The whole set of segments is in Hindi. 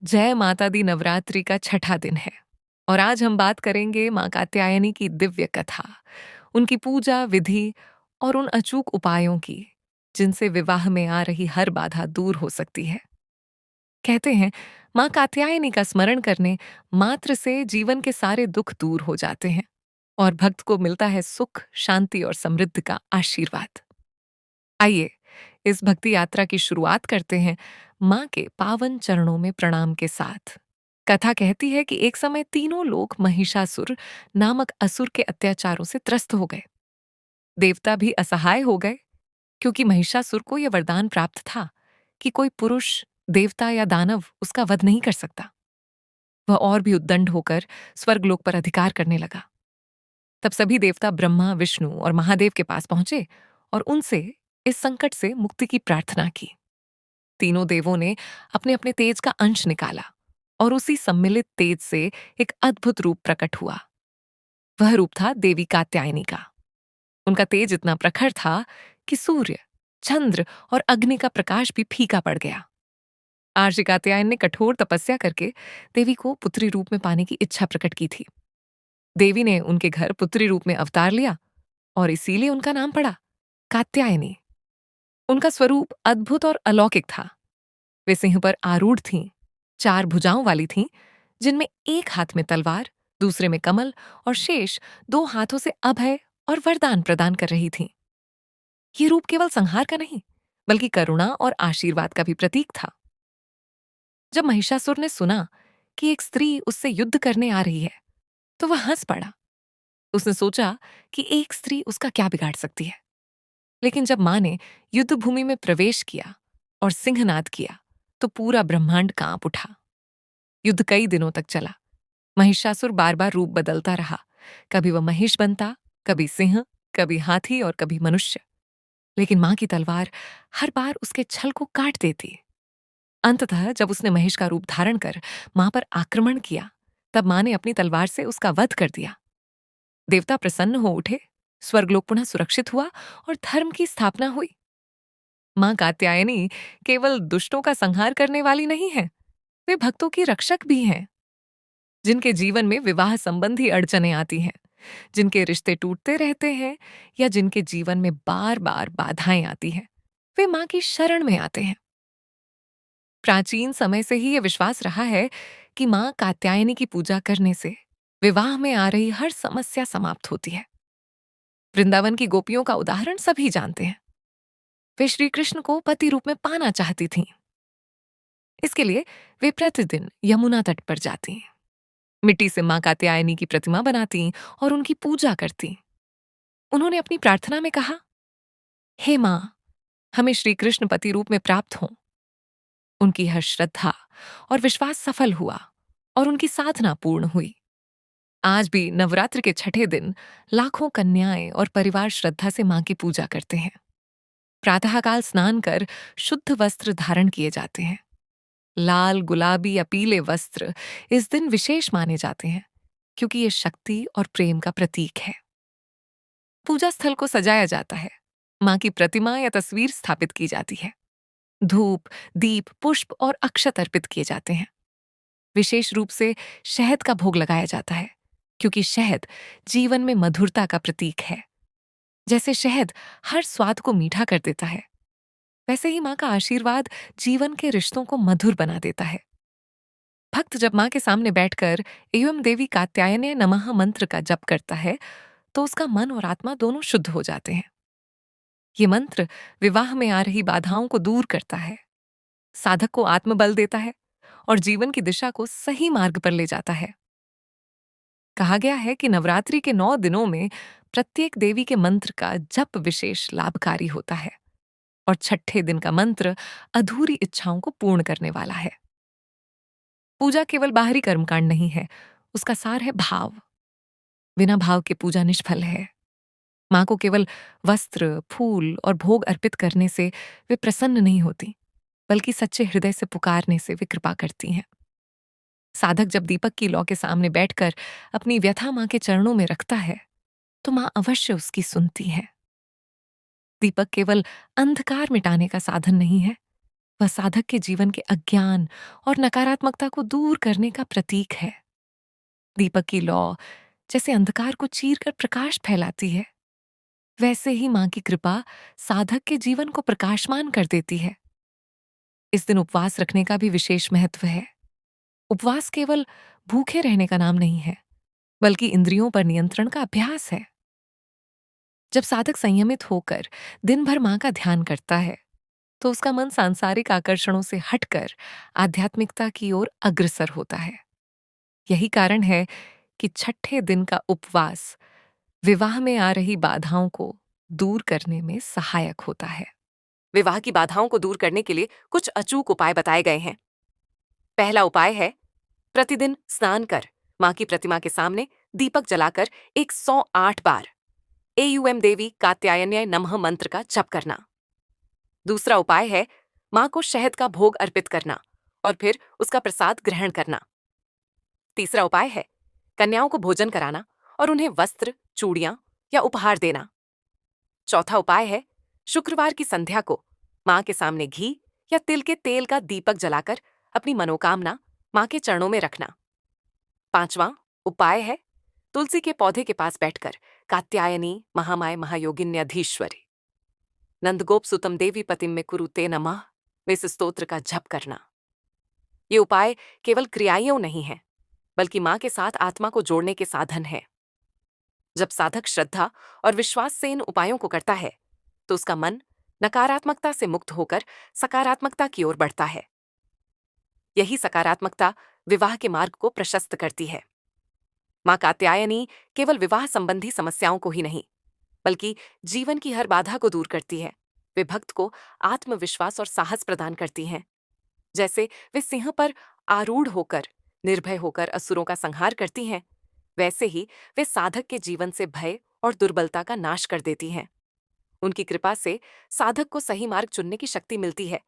जय माता दी नवरात्रि का छठा दिन है और आज हम बात करेंगे माँ कात्यायनी की दिव्य कथा, उनकी पूजा विधि और उन अचूक उपायों की जिनसे विवाह में आ रही हर बाधा दूर हो सकती है। कहते हैं माँ कात्यायनी का स्मरण करने मात्र से जीवन के सारे दुख दूर हो जाते हैं और भक्त को मिलता है सुख, शांति और समृद्धि का आशीर्वाद। आइए इस भक्ति यात्रा की शुरुआत करते हैं माँ के पावन चरणों में प्रणाम के साथ। कथा कहती है कि एक समय तीनों लोग महिषासुर नामक असुर के अत्याचारों से त्रस्त हो गए। देवता भी असहाय हो गए क्योंकि महिषासुर को यह वरदान प्राप्त था कि कोई पुरुष, देवता या दानव उसका वध नहीं कर सकता। वह और भी उद्दंड होकर स्वर्गलोक पर अधिकार करने लगा। तब सभी देवता ब्रह्मा, विष्णु और महादेव के पास पहुंचे और उनसे इस संकट से मुक्ति की प्रार्थना की। तीनों देवों ने अपने अपने तेज का अंश निकाला और उसी सम्मिलित तेज से एक अद्भुत रूप प्रकट हुआ। वह रूप था देवी कात्यायनी का। उनका तेज इतना प्रखर था कि सूर्य, चंद्र और अग्नि का प्रकाश भी फीका पड़ गया। आर्षि कात्यायन ने कठोर तपस्या करके देवी को पुत्री रूप में पाने की इच्छा प्रकट की थी। देवी ने उनके घर पुत्री रूप में अवतार लिया और इसीलिए उनका नाम पड़ा कात्यायनी। उनका स्वरूप अद्भुत और अलौकिक था। वे सिंह पर आरूढ़ थीं, 4 भुजाओं वाली थीं, जिनमें एक हाथ में तलवार, दूसरे में कमल और शेष 2 हाथों से अभय और वरदान प्रदान कर रही थीं। ये रूप केवल संहार का नहीं, बल्कि करुणा और आशीर्वाद का भी प्रतीक था। जब महिषासुर ने सुना कि एक स्त्री उससे युद्ध करने आ रही है, तो वह हंस पड़ा। उसने सोचा कि एक स्त्री उसका क्या बिगाड़ सकती है। लेकिन जब मां ने युद्ध भूमि में प्रवेश किया और सिंहनाद किया, तो पूरा ब्रह्मांड कांप उठा। युद्ध कई दिनों तक चला। महिषासुर बार बार रूप बदलता रहा। कभी वह महिष बनता, कभी सिंह, कभी हाथी और कभी मनुष्य। लेकिन मां की तलवार हर बार उसके छल को काट देती। अंततः जब उसने महिष का रूप धारण कर मां पर आक्रमण किया, तब मां ने अपनी तलवार से उसका वध कर दिया। देवता प्रसन्न हो उठे, स्वर्गलोक पुनः सुरक्षित हुआ और धर्म की स्थापना हुई। मां कात्यायनी केवल दुष्टों का संहार करने वाली नहीं है, वे भक्तों की रक्षक भी हैं। जिनके जीवन में विवाह संबंधी अड़चनें आती हैं, जिनके रिश्ते टूटते रहते हैं या जिनके जीवन में बार बार बाधाएं आती हैं, वे मां की शरण में आते हैं। प्राचीन समय से ही यह विश्वास रहा है कि मां कात्यायनी की पूजा करने से विवाह में आ रही हर समस्या समाप्त होती है। वृंदावन की गोपियों का उदाहरण सभी जानते हैं। वे श्री कृष्ण को पति रूप में पाना चाहती थीं। इसके लिए वे प्रतिदिन यमुना तट पर जाती, मिट्टी से मां कात्यायनी की प्रतिमा बनाती और उनकी पूजा करती। उन्होंने अपनी प्रार्थना में कहा, हे मां, हमें श्री कृष्ण पति रूप में प्राप्त हों। उनकी हर श्रद्धा और विश्वास सफल हुआ और उनकी साधना पूर्ण हुई। आज भी नवरात्र के छठे दिन लाखों कन्याएं और परिवार श्रद्धा से मां की पूजा करते हैं। प्रातःकाल स्नान कर शुद्ध वस्त्र धारण किए जाते हैं। लाल, गुलाबी या पीले वस्त्र इस दिन विशेष माने जाते हैं क्योंकि ये शक्ति और प्रेम का प्रतीक है। पूजा स्थल को सजाया जाता है। मां की प्रतिमा या तस्वीर स्थापित की जाती है। धूप, दीप, पुष्प और अक्षत अर्पित किए जाते हैं। विशेष रूप से शहद का भोग लगाया जाता है क्योंकि शहद जीवन में मधुरता का प्रतीक है। जैसे शहद हर स्वाद को मीठा कर देता है, वैसे ही मां का आशीर्वाद जीवन के रिश्तों को मधुर बना देता है। भक्त जब मां के सामने बैठकर एवं देवी कात्यायने नमः मंत्र का जप करता है, तो उसका मन और आत्मा दोनों शुद्ध हो जाते हैं। ये मंत्र विवाह में आ रही बाधाओं को दूर करता है, साधक को आत्मबल देता है और जीवन की दिशा को सही मार्ग पर ले जाता है। कहा गया है कि नवरात्रि के 9 दिनों में प्रत्येक देवी के मंत्र का जप विशेष लाभकारी होता है और छठे दिन का मंत्र अधूरी इच्छाओं को पूर्ण करने वाला है। पूजा केवल बाहरी कर्मकांड नहीं है, उसका सार है भाव। बिना भाव के पूजा निष्फल है। मां को केवल वस्त्र, फूल और भोग अर्पित करने से वे प्रसन्न नहीं होती, बल्कि सच्चे हृदय से पुकारने से वे कृपा करती हैं। साधक जब दीपक की लौ के सामने बैठकर अपनी व्यथा मां के चरणों में रखता है, तो मां अवश्य उसकी सुनती है। दीपक केवल अंधकार मिटाने का साधन नहीं है, वह साधक के जीवन के अज्ञान और नकारात्मकता को दूर करने का प्रतीक है। दीपक की लौ जैसे अंधकार को चीर कर प्रकाश फैलाती है, वैसे ही मां की कृपा साधक के जीवन को प्रकाशमान कर देती है। इस दिन उपवास रखने का भी विशेष महत्व है। उपवास केवल भूखे रहने का नाम नहीं है, बल्कि इंद्रियों पर नियंत्रण का अभ्यास है। जब साधक संयमित होकर दिन भर मां का ध्यान करता है, तो उसका मन सांसारिक आकर्षणों से हटकर आध्यात्मिकता की ओर अग्रसर होता है। यही कारण है कि छठे दिन का उपवास विवाह में आ रही बाधाओं को दूर करने में सहायक होता है। विवाह की बाधाओं को दूर करने के लिए कुछ अचूक उपाय बताए गए हैं। पहला उपाय है, प्रतिदिन स्नान कर मां की प्रतिमा के सामने दीपक जलाकर 108 बार एयूएम देवी कात्यायन्याय नमः मंत्र का जप करना। दूसरा उपाय है, मां को शहद का भोग अर्पित करना और फिर उसका प्रसाद ग्रहण करना। तीसरा उपाय है, कन्याओं को भोजन कराना और उन्हें वस्त्र, चूड़ियां या उपहार देना। चौथा उपाय है, शुक्रवार की संध्या को मां के सामने घी या तिल के तेल का दीपक जलाकर अपनी मनोकामना मां के चरणों में रखना। पांचवा उपाय है, तुलसी के पौधे के पास बैठकर कात्यायनी महामाय महायोगिन्यधीश्वरी नंदगोप सुतम देवी पतिम में कुरुते नमः इस स्तोत्र का जप करना। ये उपाय केवल क्रियाएं नहीं है, बल्कि मां के साथ आत्मा को जोड़ने के साधन है। जब साधक श्रद्धा और विश्वास से इन उपायों को करता है, तो उसका मन नकारात्मकता से मुक्त होकर सकारात्मकता की ओर बढ़ता है। यही सकारात्मकता विवाह के मार्ग को प्रशस्त करती है। मां कात्यायनी केवल विवाह संबंधी समस्याओं को ही नहीं, बल्कि जीवन की हर बाधा को दूर करती है। वे भक्त को आत्मविश्वास और साहस प्रदान करती हैं। जैसे वे सिंह पर आरूढ़ होकर निर्भय होकर असुरों का संहार करती हैं, वैसे ही वे साधक के जीवन से भय और दुर्बलता का नाश कर देती हैं। उनकी कृपा से साधक को सही मार्ग चुनने की शक्ति मिलती है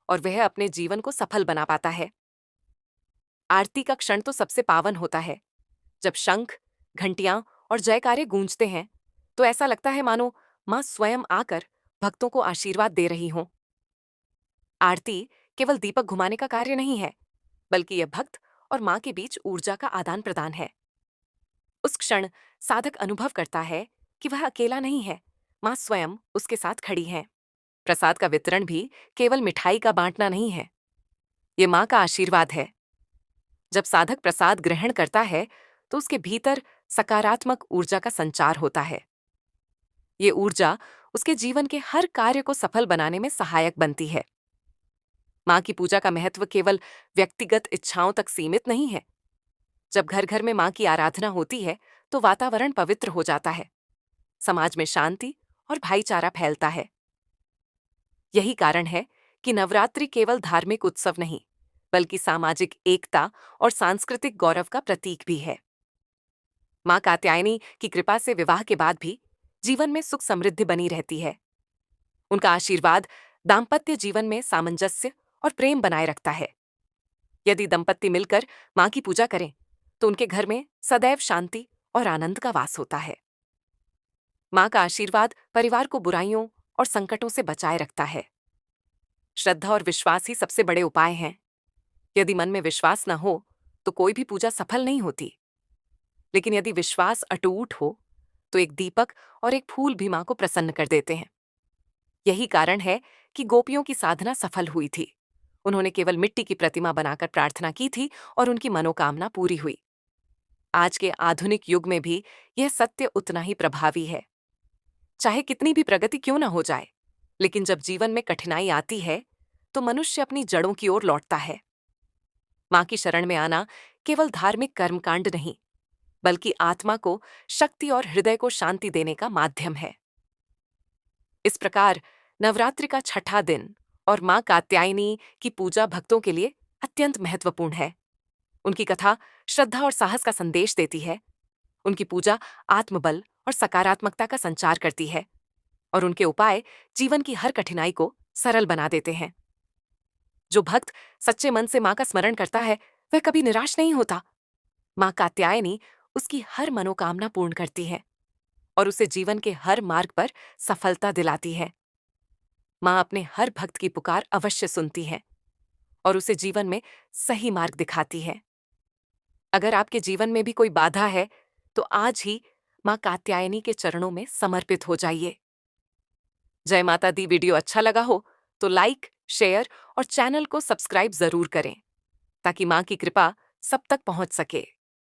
और वह अपने जीवन को सफल बना पाता है। आरती का क्षण तो सबसे पावन होता है। जब शंख, घंटियां और जयकारे गूंजते हैं, तो ऐसा लगता है मानो मां स्वयं आकर भक्तों को आशीर्वाद दे रही हों। आरती केवल दीपक घुमाने का कार्य नहीं है, बल्कि यह भक्त और मां के बीच ऊर्जा का आदान प्रदान है। उस क्षण साधक अनुभव करता है कि वह अकेला नहीं है, मां स्वयं उसके साथ खड़ी है। प्रसाद का वितरण भी केवल मिठाई का बांटना नहीं है, ये मां का आशीर्वाद है। जब साधक प्रसाद ग्रहण करता है, तो उसके भीतर सकारात्मक ऊर्जा का संचार होता है। ये ऊर्जा उसके जीवन के हर कार्य को सफल बनाने में सहायक बनती है। मां की पूजा का महत्व केवल व्यक्तिगत इच्छाओं तक सीमित नहीं है। जब घर घर में मां की आराधना होती है, तो वातावरण पवित्र हो जाता है, समाज में शांति और भाईचारा फैलता है। यही कारण है कि नवरात्रि केवल धार्मिक उत्सव नहीं, बल्कि सामाजिक एकता और सांस्कृतिक गौरव का प्रतीक भी है। मां कात्यायनी की कृपा से विवाह के बाद भी जीवन में सुख समृद्धि बनी रहती है। उनका आशीर्वाद दाम्पत्य जीवन में सामंजस्य और प्रेम बनाए रखता है। यदि दंपत्ति मिलकर मां की पूजा करें, तो उनके घर में सदैव शांति और आनंद का वास होता है। मां का आशीर्वाद परिवार को बुराइयों और संकटों से बचाए रखता है। श्रद्धा और विश्वास ही सबसे बड़े उपाय हैं। यदि मन में विश्वास न हो, तो कोई भी पूजा सफल नहीं होती। लेकिन यदि विश्वास अटूट हो, तो एक दीपक और एक फूल भी मां को प्रसन्न कर देते हैं। यही कारण है कि गोपियों की साधना सफल हुई थी। उन्होंने केवल मिट्टी की प्रतिमा बनाकर प्रार्थना की थी और उनकी मनोकामना पूरी हुई। आज के आधुनिक युग में भी यह सत्य उतना ही प्रभावी है। चाहे कितनी भी प्रगति क्यों न हो जाए, लेकिन जब जीवन में कठिनाई आती है, तो मनुष्य अपनी जड़ों की ओर लौटता है। मां की शरण में आना केवल धार्मिक कर्मकांड नहीं, बल्कि आत्मा को शक्ति और हृदय को शांति देने का माध्यम है। इस प्रकार नवरात्रि का छठा दिन और मां कात्यायनी की पूजा भक्तों के लिए अत्यंत महत्वपूर्ण है। उनकी कथा श्रद्धा और साहस का संदेश देती है। उनकी पूजा आत्मबल और सकारात्मकता का संचार करती है, और उनके उपाय जीवन की हर कठिनाई को सरल बना देते हैं। जो भक्त सच्चे मन से मां का स्मरण करता है, वह कभी निराश नहीं होता। मां कात्यायनी उसकी हर मनोकामना पूर्ण करती है और उसे जीवन के हर मार्ग पर सफलता दिलाती है। माँ अपने हर भक्त की पुकार अवश्य सुनती है और उसे जीवन में सही मार्ग दिखाती है। अगर आपके जीवन में भी कोई बाधा है, तो आज ही माँ कात्यायनी के चरणों में समर्पित हो जाइए। जय माता दी वीडियो अच्छा लगा हो तो लाइक, शेयर और चैनल को सब्सक्राइब जरूर करें ताकि माँ की कृपा सब तक पहुंच सके।